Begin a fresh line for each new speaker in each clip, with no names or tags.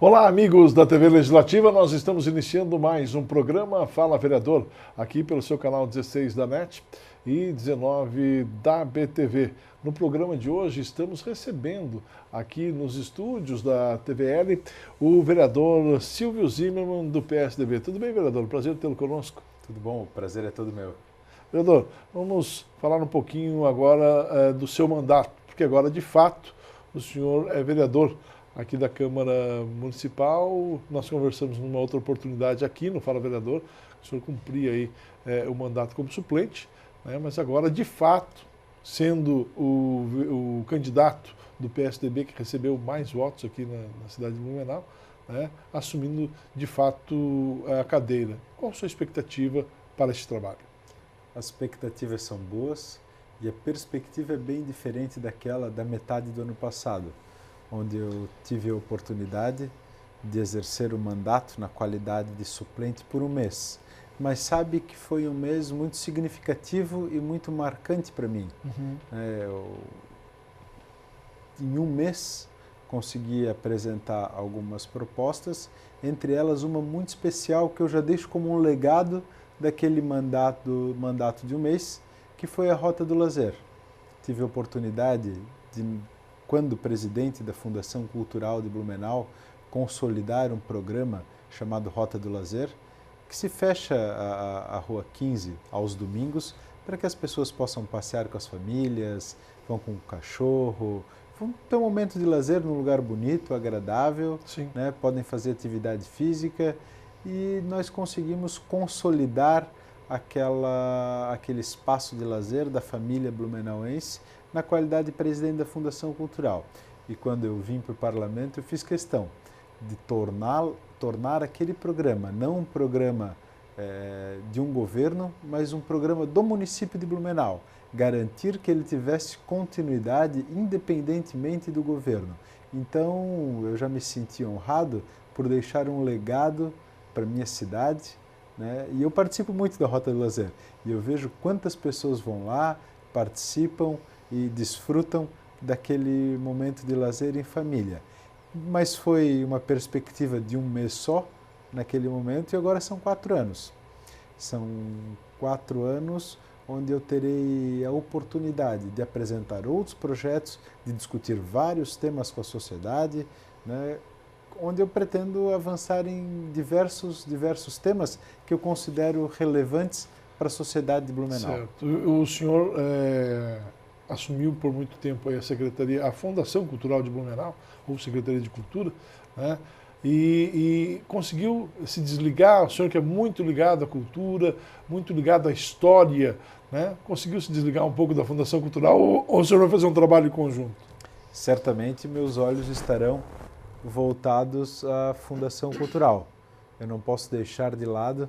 Olá, amigos da TV Legislativa, nós estamos iniciando mais um programa Fala Vereador, aqui pelo seu canal 16 da NET e 19 da BTV. No programa de hoje estamos recebendo aqui nos estúdios da TVL o vereador Silvio Zimmermann do PSDB. Tudo bem, vereador? Prazer tê-lo conosco.
Tudo bom? O prazer é todo meu.
Vereador, vamos falar um pouquinho agora do seu mandato, porque agora, de fato, o senhor é vereador aqui da Câmara Municipal. Nós conversamos numa outra oportunidade aqui no Fala Vereador, o senhor cumpria aí o mandato como suplente, né, mas agora, de fato, sendo o candidato do PSDB que recebeu mais votos aqui na cidade de Blumenau, né, assumindo, de fato, a cadeira. Qual a sua expectativa para este trabalho?
As expectativas são boas e a perspectiva é bem diferente daquela da metade do ano passado, onde eu tive a oportunidade de exercer o mandato na qualidade de suplente por um mês. Mas sabe que foi um mês muito significativo e muito marcante para mim. Em um mês consegui apresentar algumas propostas, entre elas uma muito especial que eu já deixo como um legado daquele mandato de um mês, que foi a Rota do Lazer. Tive a oportunidade de, quando presidente da Fundação Cultural de Blumenau, consolidar um programa chamado Rota do Lazer, que se fecha a Rua 15 aos domingos, para que as pessoas possam passear com as famílias, vão com o cachorro, vão ter um momento de lazer num lugar bonito, agradável, né? Podem fazer atividade física, e nós conseguimos consolidar aquele espaço de lazer da família blumenauense na qualidade de presidente da Fundação Cultural. E quando eu vim para o parlamento, eu fiz questão de tornar aquele programa, não um programa de um governo, mas um programa do município de Blumenau. Garantir que ele tivesse continuidade independentemente do governo. Então, eu já me senti honrado por deixar um legado para a minha cidade, né? E eu participo muito da Rota do Lazer. E eu vejo quantas pessoas vão lá, participam e desfrutam daquele momento de lazer em família. Mas foi uma perspectiva de um mês só, naquele momento, e agora são 4 anos. São 4 anos onde eu terei a oportunidade de apresentar outros projetos, de discutir vários temas com a sociedade, né, onde eu pretendo avançar em diversos temas que eu considero relevantes para a sociedade de Blumenau.
Certo. O senhor assumiu por muito tempo aí a Fundação Cultural de Blumenau, ou Secretaria de Cultura, né? E conseguiu se desligar, o senhor que é muito ligado à cultura, muito ligado à história, né? Conseguiu se desligar um pouco da Fundação Cultural ou o senhor vai fazer um trabalho em conjunto?
Certamente meus olhos estarão voltados à Fundação Cultural. Eu não posso deixar de lado,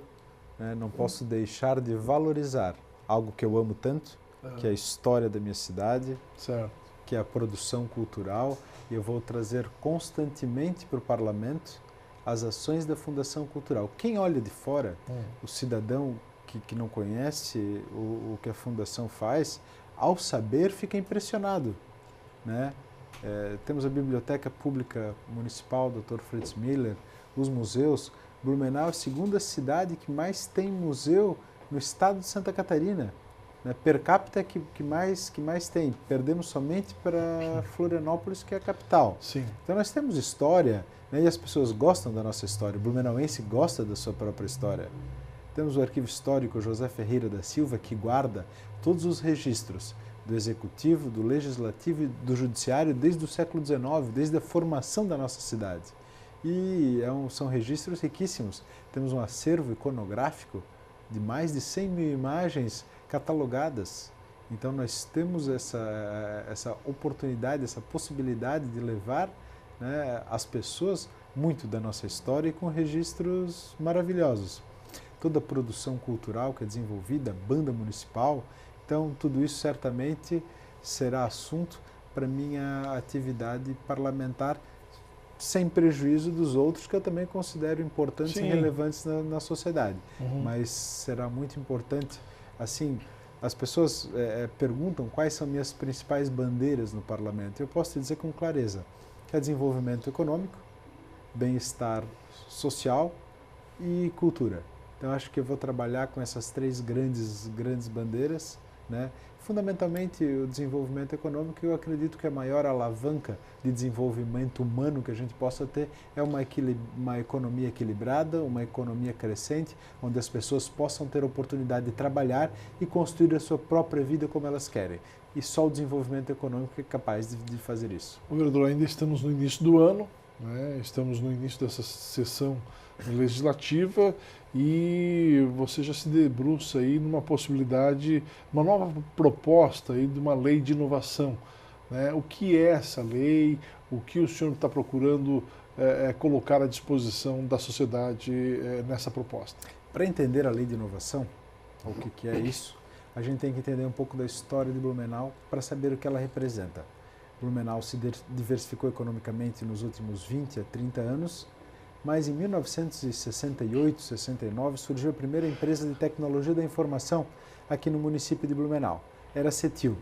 né, não posso deixar de valorizar algo que eu amo tanto, que é a história da minha cidade,
certo,
que é a produção cultural, e eu vou trazer constantemente para o parlamento as ações da Fundação Cultural. Quem olha de fora, o cidadão que não conhece o que a Fundação faz, ao saber fica impressionado, né? Temos a Biblioteca Pública Municipal, Dr. Fritz Miller, os museus. Blumenau é a segunda cidade que mais tem museu no estado de Santa Catarina, né? Per capita que mais tem. Perdemos somente para Florianópolis, que é a capital.
Sim.
Então nós temos história, né? E as pessoas gostam da nossa história. O blumenauense gosta da sua própria história. Temos o Arquivo Histórico José Ferreira da Silva, que guarda todos os registros do Executivo, do Legislativo e do Judiciário desde o século XIX, desde a formação da nossa cidade. E são registros riquíssimos. Temos um acervo iconográfico de mais de 100 mil imagens catalogadas. Então nós temos essa oportunidade, essa possibilidade de levar, né, às pessoas muito da nossa história e com registros maravilhosos. Toda a produção cultural que é desenvolvida, banda municipal. Então, tudo isso certamente será assunto para minha atividade parlamentar, sem prejuízo dos outros que eu também considero importantes e relevantes na sociedade. Mas será muito importante, assim, as pessoas perguntam quais são minhas principais bandeiras no parlamento. Eu posso te dizer com clareza que é desenvolvimento econômico, bem-estar social e cultura. Então, acho que eu vou trabalhar com essas três grandes bandeiras, né? Fundamentalmente, o desenvolvimento econômico, eu acredito que a maior alavanca de desenvolvimento humano que a gente possa ter é uma economia equilibrada, uma economia crescente, onde as pessoas possam ter oportunidade de trabalhar e construir a sua própria vida como elas querem. E só o desenvolvimento econômico é capaz de fazer isso.
Vereador, ainda estamos no início do ano, né? Estamos no início dessa sessão legislativa e você já se debruça aí numa possibilidade, uma nova proposta aí de uma lei de inovação, né? O que é essa lei? O que o senhor está procurando colocar à disposição da sociedade nessa proposta?
Para entender a lei de inovação, o que é isso, a gente tem que entender um pouco da história de Blumenau para saber o que ela representa. Blumenau se diversificou economicamente nos últimos 20 a 30 anos, mas em 1968, 69, surgiu a primeira empresa de tecnologia da informação aqui no município de Blumenau. Era a Cetil.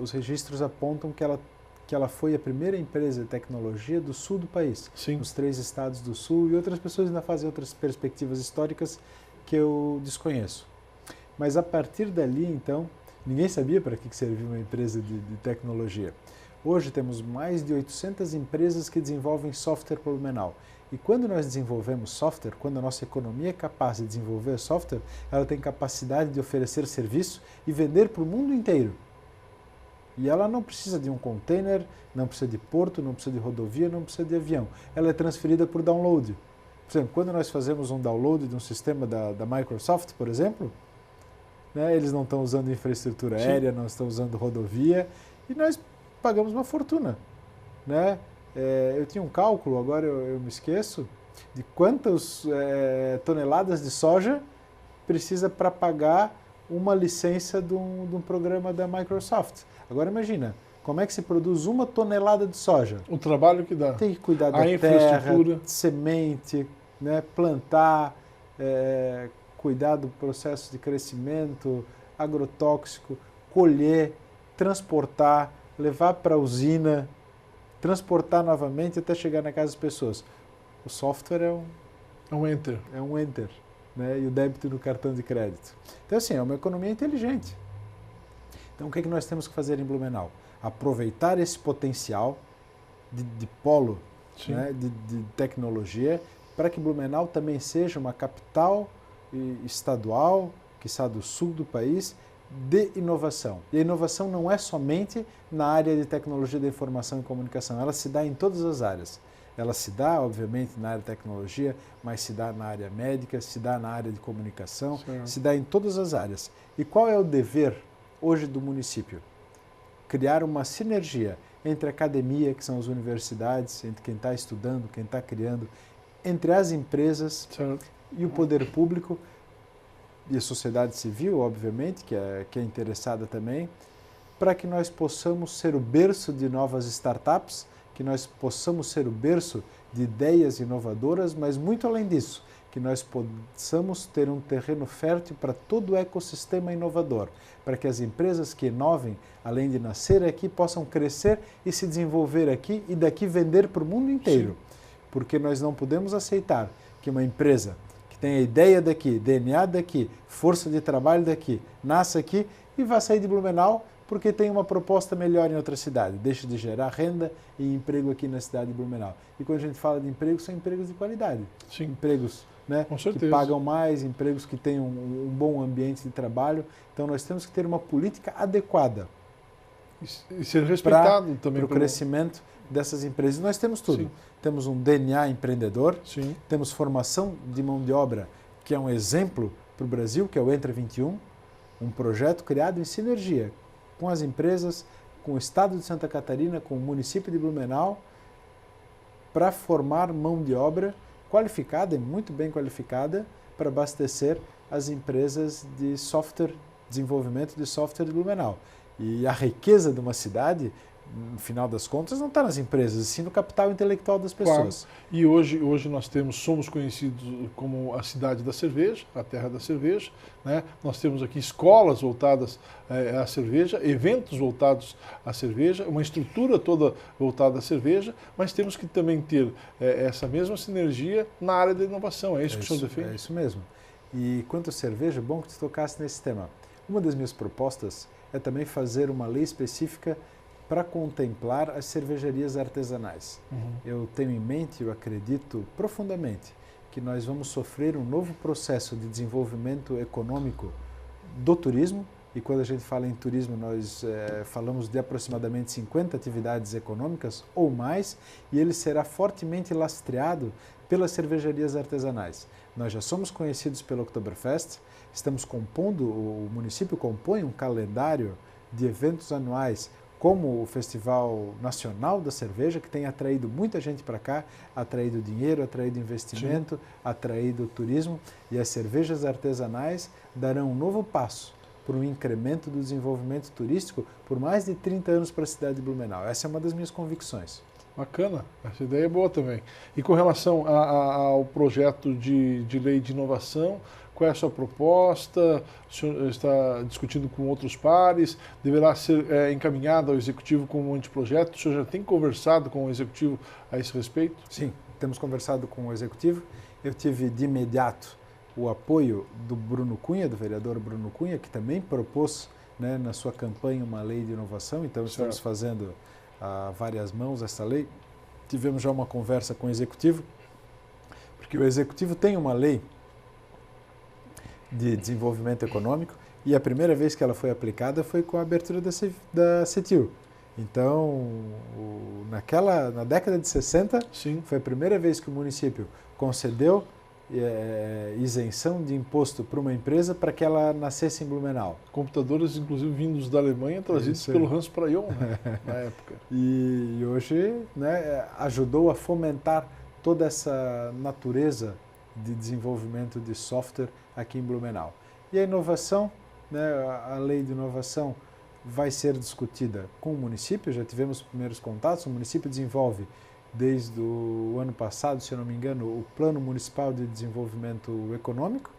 Os registros apontam que ela foi a primeira empresa de tecnologia do sul do país,
Sim.
nos 3 estados do sul, e outras pessoas ainda fazem outras perspectivas históricas que eu desconheço. Mas a partir dali, então, ninguém sabia para que servia uma empresa de tecnologia. Hoje temos mais de 800 empresas que desenvolvem software para Blumenau. E quando nós desenvolvemos software, quando a nossa economia é capaz de desenvolver software, ela tem capacidade de oferecer serviço e vender para o mundo inteiro. E ela não precisa de um container, não precisa de porto, não precisa de rodovia, não precisa de avião. Ela é transferida por download. Por exemplo, quando nós fazemos um download de um sistema da Microsoft, por exemplo, né, eles não estão usando infraestrutura aérea, não estão usando rodovia, e nós pagamos uma fortuna, né? Eu tinha um cálculo, agora eu me esqueço, de quantas toneladas de soja precisa para pagar uma licença de um programa da Microsoft. Agora imagina, como é que se produz 1 tonelada de soja?
O trabalho que dá.
Tem que cuidar da terra, semente, né, plantar, cuidar do processo de crescimento, agrotóxico, colher, transportar, levar para a usina, transportar novamente até chegar na casa das pessoas. O software
é um enter.
É um enter, né? E o débito no cartão de crédito. Então, assim, é uma economia inteligente. Então, o que é que nós temos que fazer em Blumenau? Aproveitar esse potencial de polo, né, de tecnologia, para que Blumenau também seja uma capital estadual, quiçá do sul do país, de inovação. E a inovação não é somente na área de tecnologia da informação e comunicação, ela se dá em todas as áreas. Ela se dá, obviamente, na área de tecnologia, mas se dá na área médica, se dá na área de comunicação, se dá em todas as áreas. E qual é o dever hoje do município? Criar uma sinergia entre a academia, que são as universidades, entre quem está estudando, quem está criando, entre as empresas e o poder público, e a sociedade civil, obviamente, que é interessada também, para que nós possamos ser o berço de novas startups, que nós possamos ser o berço de ideias inovadoras, mas muito além disso, que nós possamos ter um terreno fértil para todo o ecossistema inovador, para que as empresas que inovem, além de nascer aqui, possam crescer e se desenvolver aqui e daqui vender para o mundo inteiro. Sim. Porque nós não podemos aceitar que uma empresa que tem a ideia daqui, DNA daqui, força de trabalho daqui, nasce aqui e vai sair de Blumenau porque tem uma proposta melhor em outra cidade, deixa de gerar renda e emprego aqui na cidade de Blumenau. E quando a gente fala de empregos, são empregos de qualidade. Sim. Empregos, né, que pagam mais, empregos que tenham um bom ambiente de trabalho. Então nós temos que ter uma política adequada.
E ser respeitado também
para o crescimento dessas empresas. Nós temos tudo. Sim. Temos um DNA empreendedor, sim, temos formação de mão de obra, que é um exemplo para o Brasil, que é o Entra 21, um projeto criado em sinergia com as empresas, com o Estado de Santa Catarina, com o município de Blumenau, para formar mão de obra qualificada e muito bem qualificada para abastecer as empresas de software, desenvolvimento de software de Blumenau. E a riqueza de uma cidade no final das contas, não está nas empresas, sim no capital intelectual das pessoas.
Claro. E hoje nós somos conhecidos como a cidade da cerveja, a terra da cerveja, né? Nós temos aqui escolas voltadas à cerveja, eventos voltados à cerveja, uma estrutura toda voltada à cerveja, mas temos que também ter essa mesma sinergia na área da inovação. É isso que o senhor defende?
É isso mesmo. E quanto à cerveja, bom que tu tocasse nesse tema. Uma das minhas propostas é também fazer uma lei específica para contemplar as cervejarias artesanais. Eu tenho em mente, eu acredito profundamente, que nós vamos sofrer um novo processo de desenvolvimento econômico do turismo, e quando a gente fala em turismo, nós falamos de aproximadamente 50 atividades econômicas ou mais, e ele será fortemente lastreado pelas cervejarias artesanais. Nós já somos conhecidos pelo Oktoberfest, o município compõe um calendário de eventos anuais, como o Festival Nacional da Cerveja, que tem atraído muita gente para cá, atraído dinheiro, atraído investimento, atraído turismo, e as cervejas artesanais darão um novo passo para um incremento do desenvolvimento turístico por mais de 30 anos para a cidade de Blumenau. Essa é uma das minhas convicções.
Bacana, essa ideia é boa também. E com relação ao projeto de lei de inovação, qual é a sua proposta? O senhor está discutindo com outros pares? Deverá ser encaminhado ao Executivo como um anteprojeto? O senhor já tem conversado com o Executivo a esse respeito?
Sim, temos conversado com o Executivo. Eu tive de imediato o apoio do Bruno Cunha, do vereador Bruno Cunha, que também propôs, né, na sua campanha uma lei de inovação. Então estamos fazendo a várias mãos essa lei. Tivemos já uma conversa com o Executivo, porque o Executivo tem uma lei de desenvolvimento econômico e a primeira vez que ela foi aplicada foi com a abertura da CETIL. Então, na década de 60,
sim,
foi a primeira vez que o município concedeu isenção de imposto para uma empresa para que ela nascesse em Blumenau.
Computadores, inclusive, vindos da Alemanha, trazidos pelo Hans Prayon, né, na época.
E hoje, né, ajudou a fomentar toda essa natureza de desenvolvimento de software aqui em Blumenau. E a inovação, né, a lei de inovação vai ser discutida com o município, já tivemos os primeiros contatos, o município desenvolve desde o ano passado, se eu não me engano, o Plano Municipal de Desenvolvimento Econômico,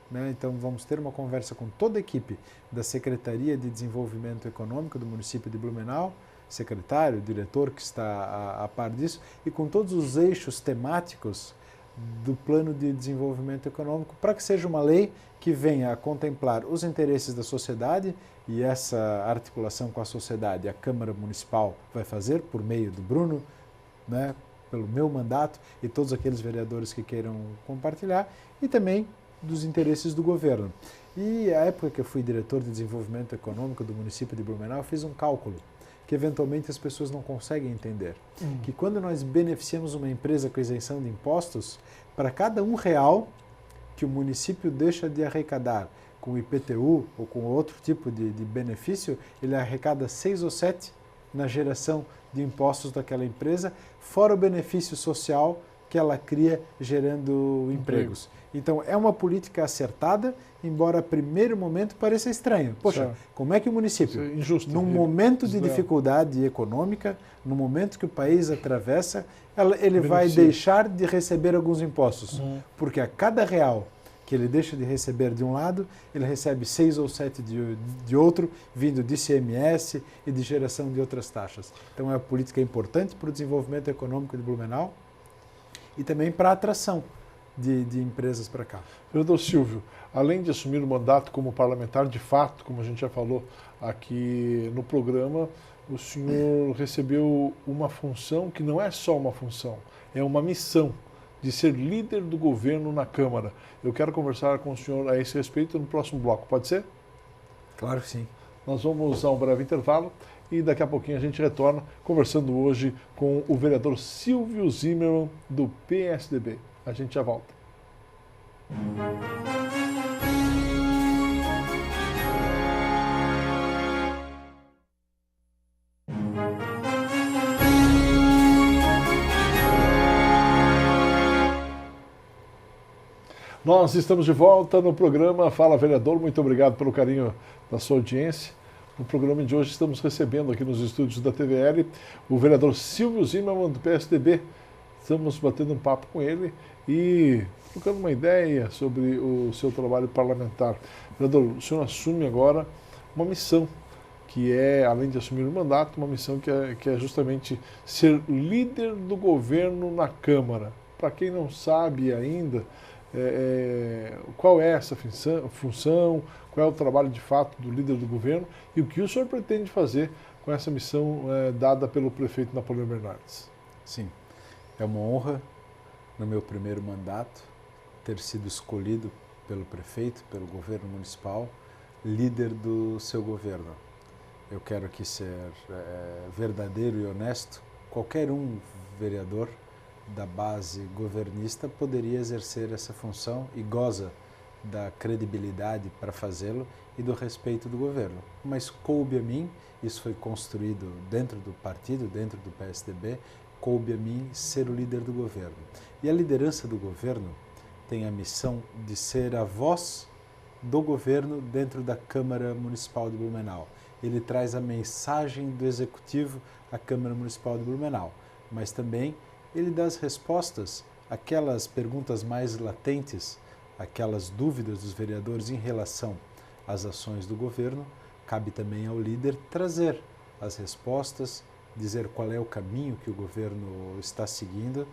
né? Então vamos ter uma conversa com toda a equipe da Secretaria de Desenvolvimento Econômico do município de Blumenau, secretário, diretor que está a par disso, e com todos os eixos temáticos do Plano de Desenvolvimento Econômico, para que seja uma lei que venha a contemplar os interesses da sociedade, e essa articulação com a sociedade a Câmara Municipal vai fazer por meio do Bruno, né, pelo meu mandato e todos aqueles vereadores que queiram compartilhar, e também dos interesses do governo. E a época que eu fui diretor de desenvolvimento econômico do município de Blumenau, eu fiz um cálculo que eventualmente as pessoas não conseguem entender. Que quando nós beneficiamos uma empresa com isenção de impostos, para cada R$1 que o município deixa de arrecadar com IPTU ou com outro tipo de benefício, ele arrecada 6 ou 7 na geração de impostos daquela empresa, fora o benefício social que ela cria gerando empregos. Então, é uma política acertada, embora a primeiro momento pareça estranho. Poxa, como é que o município, num momento de dificuldade econômica, no momento que o país atravessa, ele vai deixar de receber alguns impostos? Porque a cada R$1 que ele deixa de receber de um lado, ele recebe 6 ou 7 de outro, vindo de ICMS e de geração de outras taxas. Então, é uma política importante para o desenvolvimento econômico de Blumenau e também para a atração de empresas para cá.
Vereador Silvio, além de assumir o mandato como parlamentar, de fato, como a gente já falou aqui no programa, o senhor recebeu uma função que não é só uma função, é uma missão de ser líder do governo na Câmara. Eu quero conversar com o senhor a esse respeito no próximo bloco, pode ser?
Claro que sim.
Nós vamos a um breve intervalo e daqui a pouquinho a gente retorna conversando hoje com o vereador Silvio Zimmermann, do PSDB. A gente já volta. Nós estamos de volta no programa Fala Vereador. Muito obrigado pelo carinho da sua audiência. No programa de hoje estamos recebendo aqui nos estúdios da TVL o vereador Silvio Zimmermann, do PSDB. Estamos batendo um papo com ele e trocando uma ideia sobre o seu trabalho parlamentar. Vereador, o senhor assume agora uma missão, que é, além de assumir o mandato, uma missão que é justamente ser líder do governo na Câmara. Para quem não sabe ainda, qual é essa função, qual é o trabalho de fato do líder do governo e o que o senhor pretende fazer com essa missão dada pelo prefeito Napoleão Bernardes.
Sim, é uma honra no meu primeiro mandato ter sido escolhido pelo prefeito, pelo governo municipal, líder do seu governo. Eu quero aqui ser verdadeiro e honesto. Qualquer vereador da base governista poderia exercer essa função e goza da credibilidade para fazê-lo e do respeito do governo. Mas coube a mim, isso foi construído dentro do partido, dentro do PSDB, coube a mim ser o líder do governo. E a liderança do governo tem a missão de ser a voz do governo dentro da Câmara Municipal de Blumenau. Ele traz a mensagem do Executivo à Câmara Municipal de Blumenau, mas também ele dá as respostas àquelas perguntas mais latentes, aquelas dúvidas dos vereadores em relação às ações do governo. Cabe também ao líder trazer as respostas, dizer qual é o caminho que o governo está seguindo,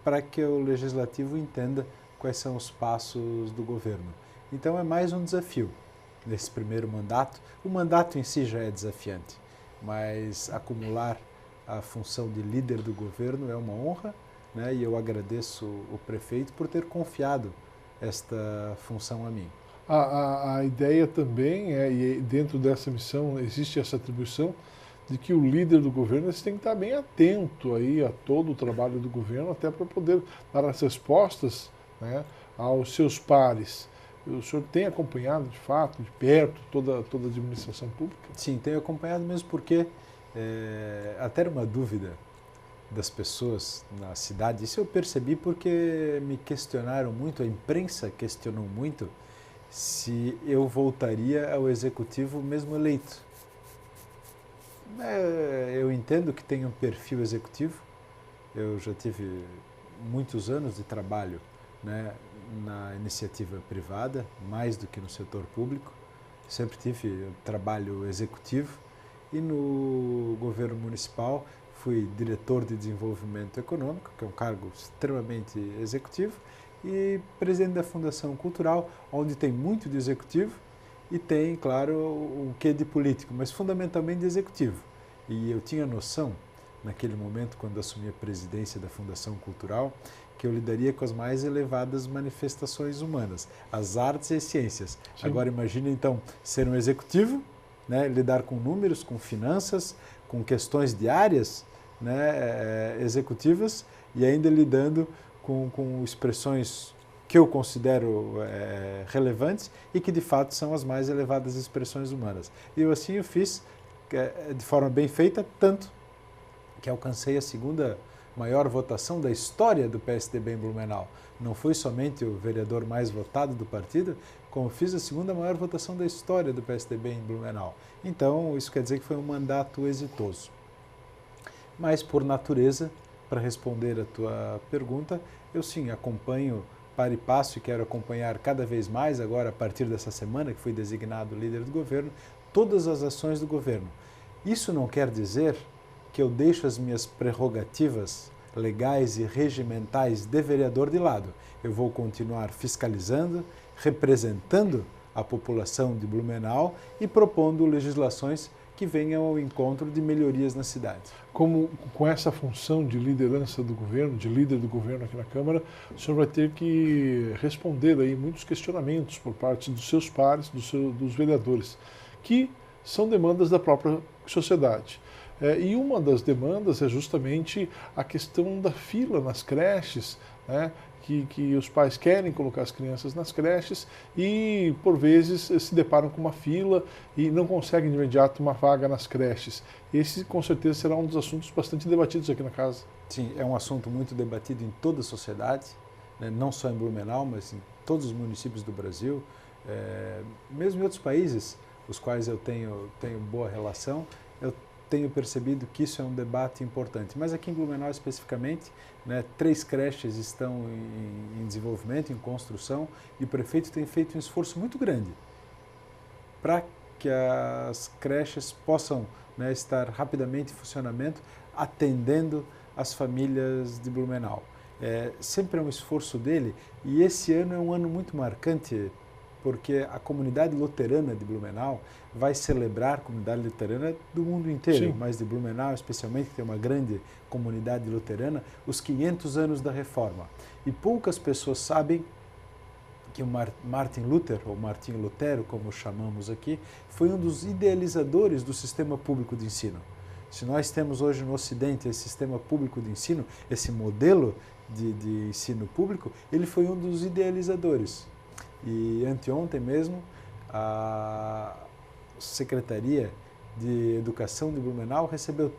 para que o legislativo entenda quais são os passos do governo. Então é mais um desafio nesse primeiro mandato. O mandato em si já é desafiante, mas acumular a função de líder do governo é uma honra, né? E eu agradeço o prefeito por ter confiado esta função a mim.
A ideia também e dentro dessa missão existe essa atribuição de que o líder do governo tem que estar bem atento aí a todo o trabalho do governo, até para poder dar as respostas, né, aos seus pares. O senhor tem acompanhado de fato, de perto, toda a administração pública?
Sim, tenho acompanhado mesmo porque até era uma dúvida das pessoas na cidade. Isso eu percebi porque me questionaram muito, a imprensa questionou muito se eu voltaria ao executivo mesmo eleito. Eu entendo que tenho um perfil executivo, eu já tive muitos anos de trabalho, né, na iniciativa privada, mais do que no setor público, sempre tive trabalho executivo. E no governo municipal fui diretor de desenvolvimento econômico, que é um cargo extremamente executivo, e presidente da Fundação Cultural, onde tem muito de executivo e tem, claro, um quê de político, mas fundamentalmente de executivo. E eu tinha noção, naquele momento, quando assumi a presidência da Fundação Cultural, que eu lidaria com as mais elevadas manifestações humanas, as artes e as ciências. Sim. Agora imagine, então, ser um executivo, né, lidar com números, com finanças, com questões diárias, né, executivas, e ainda lidando com expressões que eu considero relevantes e que de fato são as mais elevadas expressões humanas. E assim eu fiz de forma bem feita, tanto que alcancei a segunda maior votação da história do PSDB em Blumenau. Não fui somente o vereador mais votado do partido, como fiz a segunda maior votação da história do PSDB em Blumenau. Então, isso quer dizer que foi um mandato exitoso. Mas, por natureza, para responder a tua pergunta, eu sim acompanho para e passo e quero acompanhar cada vez mais, agora a partir dessa semana que fui designado líder do governo, todas as ações do governo. Isso não quer dizer que eu deixo as minhas prerrogativas legais e regimentais de vereador de lado. Eu vou continuar fiscalizando, representando a população de Blumenau e propondo legislações que venham ao encontro de melhorias na cidade.
Como com essa função de liderança do governo, de líder do governo aqui na Câmara, o senhor vai ter que responder aí muitos questionamentos por parte dos seus pares, dos vereadores, que são demandas da própria sociedade. E uma das demandas é justamente a questão da fila nas creches, né, que os pais querem colocar as crianças nas creches e, por vezes, se deparam com uma fila e não conseguem de imediato uma vaga nas creches. Esse, com certeza, será um dos assuntos bastante debatidos aqui na casa.
Sim, é um assunto muito debatido em toda a sociedade, né, não só em Blumenau, mas em todos os municípios do Brasil. Mesmo em outros países, os quais eu tenho boa relação, eu tenho percebido que isso é um debate importante. Mas aqui em Blumenau especificamente, né, 3 creches estão em desenvolvimento, em construção, e o prefeito tem feito um esforço muito grande para que as creches possam, né, estar rapidamente em funcionamento, atendendo as famílias de Blumenau. Sempre é um esforço dele, e esse ano é um ano muito marcante, porque a comunidade luterana de Blumenau vai celebrar, a comunidade luterana do mundo inteiro,
Sim.
mas de Blumenau especialmente, que tem uma grande comunidade luterana, os 500 anos da Reforma. E poucas pessoas sabem que o Martin Luther, ou Martinho Lutero, como chamamos aqui, foi um dos idealizadores do sistema público de ensino. Se nós temos hoje no Ocidente esse sistema público de ensino, esse modelo de ensino público, ele foi um dos idealizadores. E anteontem mesmo, a Secretaria de Educação de Blumenau recebeu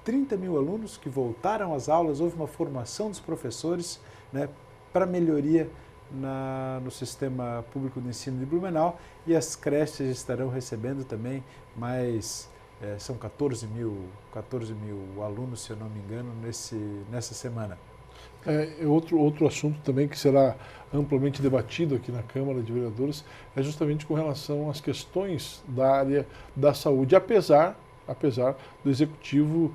30 mil alunos que voltaram às aulas, houve uma formação dos professores, né, para melhoria no sistema público de ensino de Blumenau, e as creches estarão recebendo também mais, são 14 mil alunos, se eu não me engano, nessa semana.
Outro assunto também que será amplamente debatido aqui na Câmara de Vereadores é justamente com relação às questões da área da saúde, apesar do Executivo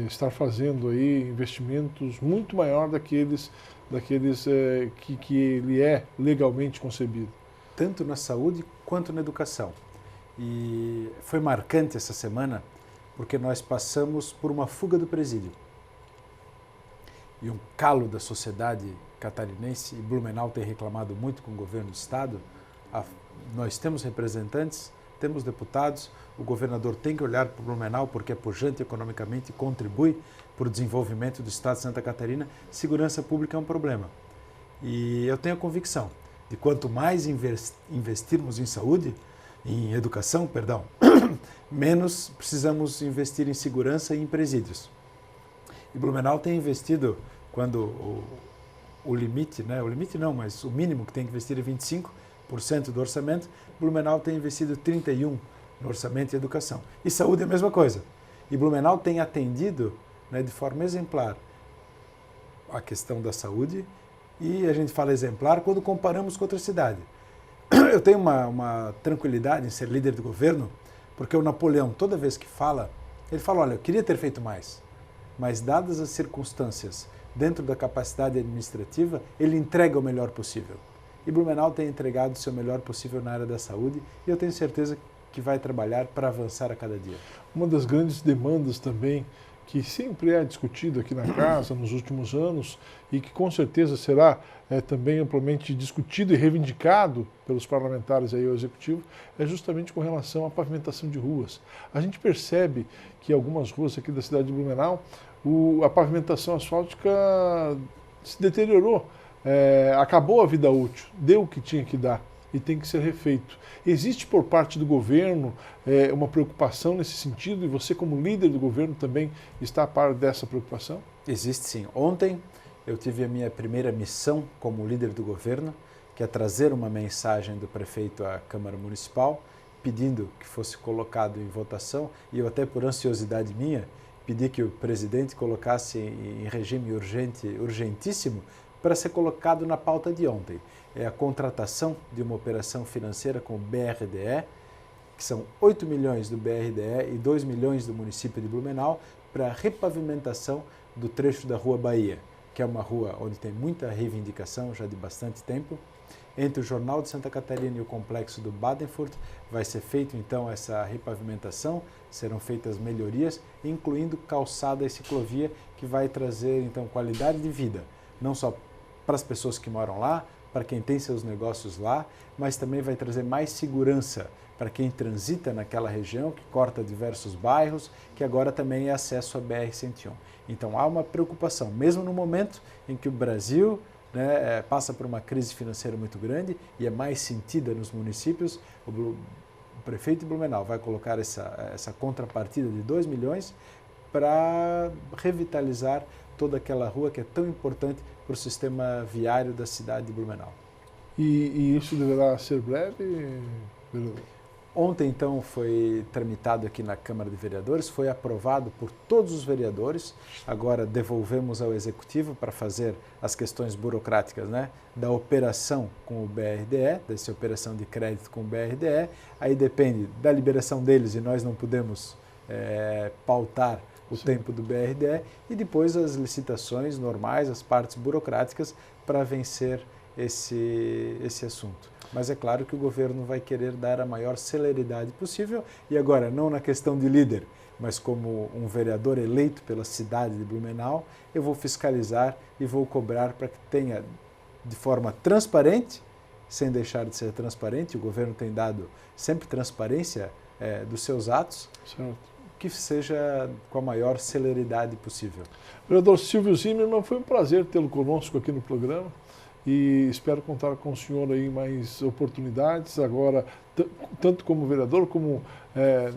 estar fazendo aí investimentos muito maior daqueles que ele é legalmente concebido.
Tanto na saúde quanto na educação. E foi marcante essa semana porque nós passamos por uma fuga do presídio. E um calo da sociedade catarinense, e Blumenau tem reclamado muito com o governo do estado. Nós temos representantes, temos deputados, o governador tem que olhar para o Blumenau porque é pujante economicamente e contribui para o desenvolvimento do estado de Santa Catarina. Segurança pública é um problema. E eu tenho a convicção de quanto mais investirmos em saúde, em educação, menos precisamos investir em segurança e em presídios. E Blumenau tem investido, quando o limite, né, o limite não, mas o mínimo que tem que investir é 25% do orçamento, Blumenau tem investido 31% no orçamento de educação. E saúde é a mesma coisa. E Blumenau tem atendido, né, de forma exemplar a questão da saúde, e a gente fala exemplar quando comparamos com outra cidade. Eu tenho uma tranquilidade em ser líder do governo, porque o Napoleão, toda vez que fala, ele fala, olha, eu queria ter feito mais, mas dadas as circunstâncias, dentro da capacidade administrativa, ele entrega o melhor possível. E Blumenau tem entregado o seu melhor possível na área da saúde, e eu tenho certeza que vai trabalhar para avançar a cada dia.
Uma das grandes demandas também, que sempre é discutido aqui na casa nos últimos anos e que com certeza será também amplamente discutido e reivindicado pelos parlamentares aí ao Executivo, é justamente com relação à pavimentação de ruas. A gente percebe que algumas ruas aqui da cidade de Blumenau, a pavimentação asfáltica se deteriorou, acabou a vida útil, deu o que tinha que dar e tem que ser refeito. Existe por parte do governo uma preocupação nesse sentido, e você como líder do governo também está a par dessa preocupação?
Existe sim. Ontem eu tive a minha primeira missão como líder do governo, que é trazer uma mensagem do prefeito à Câmara Municipal, pedindo que fosse colocado em votação, e eu até por ansiosidade minha, pedi que o presidente colocasse em regime urgentíssimo, para ser colocado na pauta de ontem. É a contratação de uma operação financeira com o BRDE, que são 8 milhões do BRDE e 2 milhões do município de Blumenau, para a repavimentação do trecho da Rua Bahia, que é uma rua onde tem muita reivindicação já de bastante tempo. Entre o Jornal de Santa Catarina e o complexo do Badenfurt vai ser feita então essa repavimentação, serão feitas melhorias, incluindo calçada e ciclovia, que vai trazer então qualidade de vida, não só para as pessoas que moram lá, para quem tem seus negócios lá, mas também vai trazer mais segurança para quem transita naquela região, que corta diversos bairros, que agora também é acesso à BR-101. Então há uma preocupação, mesmo no momento em que o Brasil passa por uma crise financeira muito grande e é mais sentida nos municípios, o prefeito de Blumenau vai colocar essa contrapartida de 2 milhões para revitalizar toda aquela rua que é tão importante para o sistema viário da cidade de Blumenau.
E isso deverá ser breve, vereador?
Ontem, então, foi tramitado aqui na Câmara de Vereadores, foi aprovado por todos os vereadores. Agora devolvemos ao Executivo para fazer as questões burocráticas, né, da operação com o BRDE, dessa operação de crédito com o BRDE. Aí depende da liberação deles e nós não podemos pautar o tempo do BRDE. E depois as licitações normais, as partes burocráticas para vencer esse assunto. Mas é claro que o governo vai querer dar a maior celeridade possível e agora, não na questão de líder, mas como um vereador eleito pela cidade de Blumenau, eu vou fiscalizar e vou cobrar para que tenha de forma transparente, sem deixar de ser transparente, o governo tem dado sempre transparência dos seus atos, certo, que seja com a maior celeridade possível.
Vereador Silvio Zimmermann, foi um prazer tê-lo conosco aqui no programa. E espero contar com o senhor aí em mais oportunidades, agora, tanto como vereador, como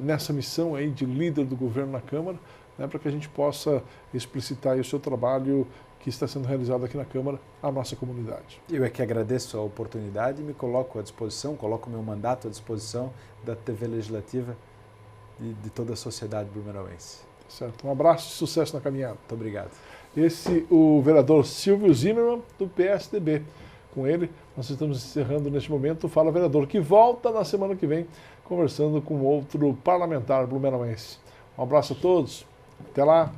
nessa missão aí de líder do governo na Câmara, né, para que a gente possa explicitar aí o seu trabalho que está sendo realizado aqui na Câmara, à nossa comunidade.
Eu é que agradeço a oportunidade e me coloco à disposição, coloco meu mandato à disposição da TV Legislativa e de toda a sociedade blumenauense.
Certo. Um abraço e sucesso na caminhada.
Muito obrigado.
O vereador Silvio Zimmermann, do PSDB. Com ele, nós estamos encerrando neste momento o Fala Vereador, que volta na semana que vem, conversando com outro parlamentar blumenauense. Um abraço a todos. Até lá.